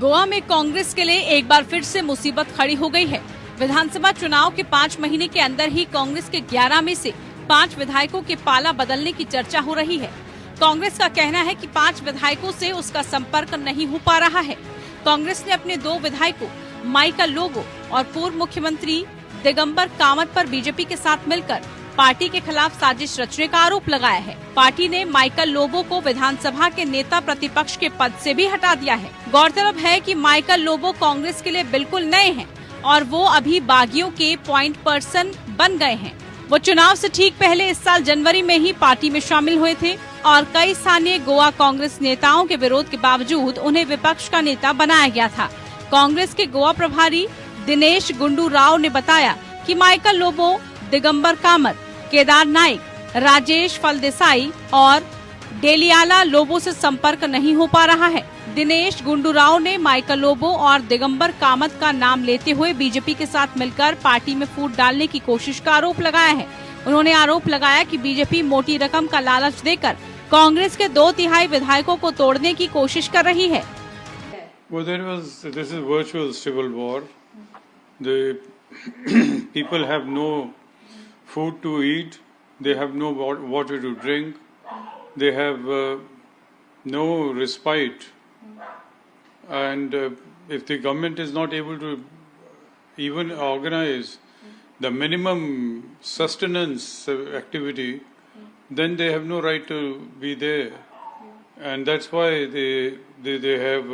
गोवा में कांग्रेस के लिए एक बार फिर से मुसीबत खड़ी हो गई है। विधानसभा चुनाव के 5 महीने के अंदर ही कांग्रेस के 11 में से 5 विधायकों के पाला बदलने की चर्चा हो रही है। कांग्रेस का कहना है कि 5 विधायकों से उसका संपर्क नहीं हो पा रहा है। कांग्रेस ने अपने 2 विधायकों माइकल लोबो और पूर्व मुख्यमंत्री दिगंबर कामत पर बीजेपी के साथ मिलकर पार्टी के खिलाफ साजिश रचने का आरोप लगाया है। पार्टी ने माइकल लोबो को विधानसभा के नेता प्रतिपक्ष के पद से भी हटा दिया है। गौरतलब है कि माइकल लोबो कांग्रेस के लिए बिल्कुल नए हैं और वो अभी बागियों के पॉइंट पर्सन बन गए हैं। वो चुनाव से ठीक पहले इस साल जनवरी में ही पार्टी में शामिल हुए थे और कई स्थानीय गोवा कांग्रेस नेताओं के विरोध के बावजूद उन्हें विपक्ष का नेता बनाया गया था। कांग्रेस के गोवा प्रभारी दिनेश गुंडू राव ने बताया कि माइकल लोबो, दिगंबर कामत, केदार नाइक, राजेश फलदेसाई और डेलियाला लोबो से संपर्क नहीं हो पा रहा है। दिनेश गुंडूराव ने माइकल लोबो और दिगंबर कामत का नाम लेते हुए बीजेपी के साथ मिलकर पार्टी में फूट डालने की कोशिश का आरोप लगाया है। उन्होंने आरोप लगाया कि बीजेपी मोटी रकम का लालच देकर कांग्रेस के 2/3 विधायकों को तोड़ने की कोशिश कर रही है। This is virtual civil war. The people have no food to eat, they have no water to drink, they have no respite, and if the government is not able to even organize the minimum sustenance activity, then they have no right to be there, and that's why they have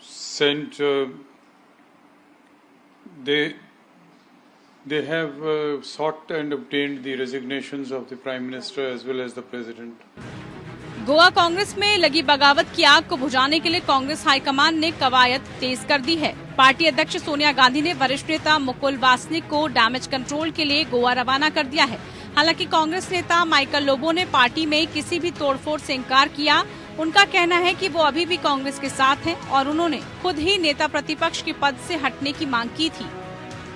sent They have sought and obtained the resignations of the Prime Minister as well as the President. Goa Congress में लगी बगावत की आग को बुझाने के लिए Congress high command ने कवायद तेज कर दी है। पार्टी अध्यक्ष सोनिया गांधी ने वरिष्ठ नेता मुकुल वासनिक को डैमेज कंट्रोल के लिए गोवा रवाना कर दिया है। हालांकि कांग्रेस नेता माइकल लोबो ने पार्टी में किसी भी तोड़फोड़ से इंकार किया। उनका कहना है कि वो अभी भी कांग्रेस के साथ हैं और उन्होंने खुद ही नेता प्रतिपक्ष के पद से हटने की मांग की थी।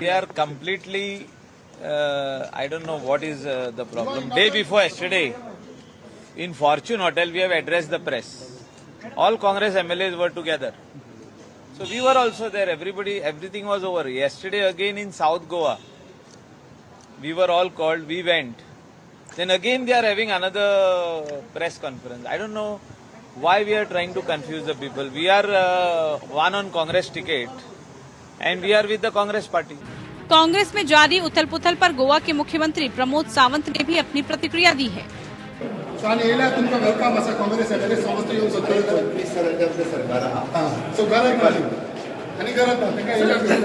We are completely, I don't know what is the problem. Day before yesterday, in Fortune Hotel, we have addressed the press. All Congress MLAs were together. So we were also there. Everything was over. Yesterday again in South Goa, we were all called. We went. Then again they are having another press conference. I don't know why we are trying to confuse the people. We are one on Congress ticket. And we are with the Congress party. Congress में जारी उथल पुथल पर गोवा के मुख्यमंत्री प्रमोद सावंत ने भी अपनी प्रतिक्रिया दी है।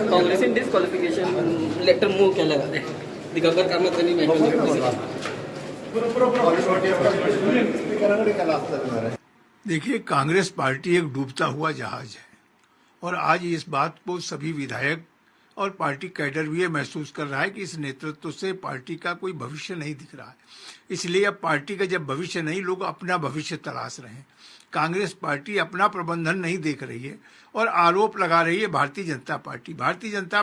कांग्रेस डिस्क्वालिफिकेशन लेटर मूव क्या लगा दे दिगंबर कामत देखिए, कांग्रेस पार्टी एक डूबता हुआ जहाज है और आज इस बात को सभी विधायक और पार्टी कैडर भी ये महसूस कर रहा है कि इस नेतृत्व से पार्टी का कोई भविष्य नहीं दिख रहा है। इसलिए अब पार्टी का जब भविष्य नहीं, लोग अपना भविष्य तलाश रहे हैं। कांग्रेस पार्टी अपना प्रबंधन नहीं देख रही है और आरोप लगा रही है भारतीय जनता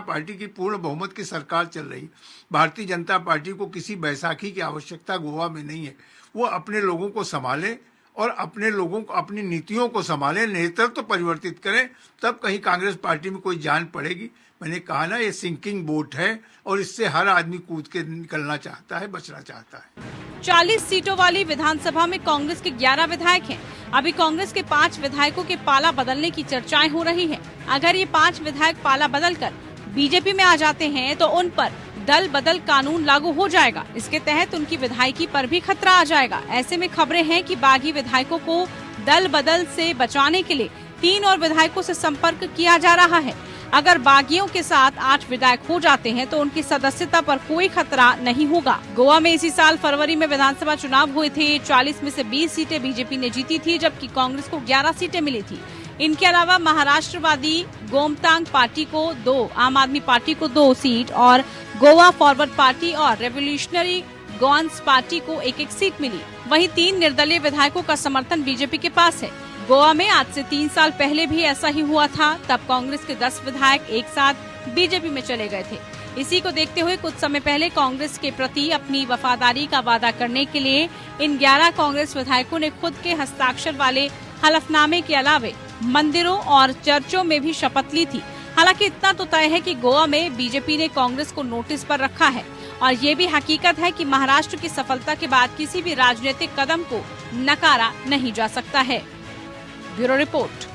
पार्टी की पूर्ण बहुमत की सरकार चल रही है। भारतीय जनता पार्टी को किसी बैसाखी की आवश्यकता गोवा में नहीं है। वो अपने लोगों को संभाले और अपने लोगों को, अपनी नीतियों को संभालें, नेतृत्व तो परिवर्तित करें, तब कहीं कांग्रेस पार्टी में कोई जान पड़ेगी। मैंने कहा ना, ये सिंकिंग बोट है और इससे हर आदमी कूद के निकलना चाहता है, बचना चाहता है। 40 सीटों वाली विधानसभा में कांग्रेस के 11 विधायक हैं। अभी कांग्रेस के 5 विधायकों के पाला बदलने की चर्चाएं हो रही हैं। अगर ये 5 विधायक पाला बदलकर बीजेपी में आ जाते हैं तो उन पर दल बदल कानून लागू हो जाएगा। इसके तहत उनकी विधायकी पर भी खतरा आ जाएगा। ऐसे में खबरें हैं कि बागी विधायकों को दल बदल से बचाने के लिए 3 और विधायकों से संपर्क किया जा रहा है। अगर बागियों के साथ 8 विधायक हो जाते हैं तो उनकी सदस्यता पर कोई खतरा नहीं होगा। गोवा में इसी साल फरवरी में विधानसभा चुनाव हुए थे। 40 में से 20 सीटें बीजेपी ने जीती थी, जबकि कांग्रेस को 11 सीटें मिली थी। इनके अलावा महाराष्ट्रवादी गोमतांग पार्टी को 2, आम आदमी पार्टी को 2 सीट और गोवा फॉरवर्ड पार्टी और रेवोल्यूशनरी गॉन्स पार्टी को 1-1 सीट मिली। वहीं 3 निर्दलीय विधायकों का समर्थन बीजेपी के पास है। गोवा में आज से 3 साल पहले भी ऐसा ही हुआ था। तब कांग्रेस के 10 विधायक एक साथ बीजेपी में चले गए थे। इसी को देखते हुए कुछ समय पहले कांग्रेस के प्रति अपनी वफादारी का वादा करने के लिए इन 11 कांग्रेस विधायकों ने खुद के हस्ताक्षर वाले हलफनामे के अलावे मंदिरों और चर्चों में भी शपथ ली थी। हालांकि इतना तो तय है कि गोवा में बीजेपी ने कांग्रेस को नोटिस पर रखा है और ये भी हकीकत है कि महाराष्ट्र की सफलता के बाद किसी भी राजनीतिक कदम को नकारा नहीं जा सकता है। Bureau report.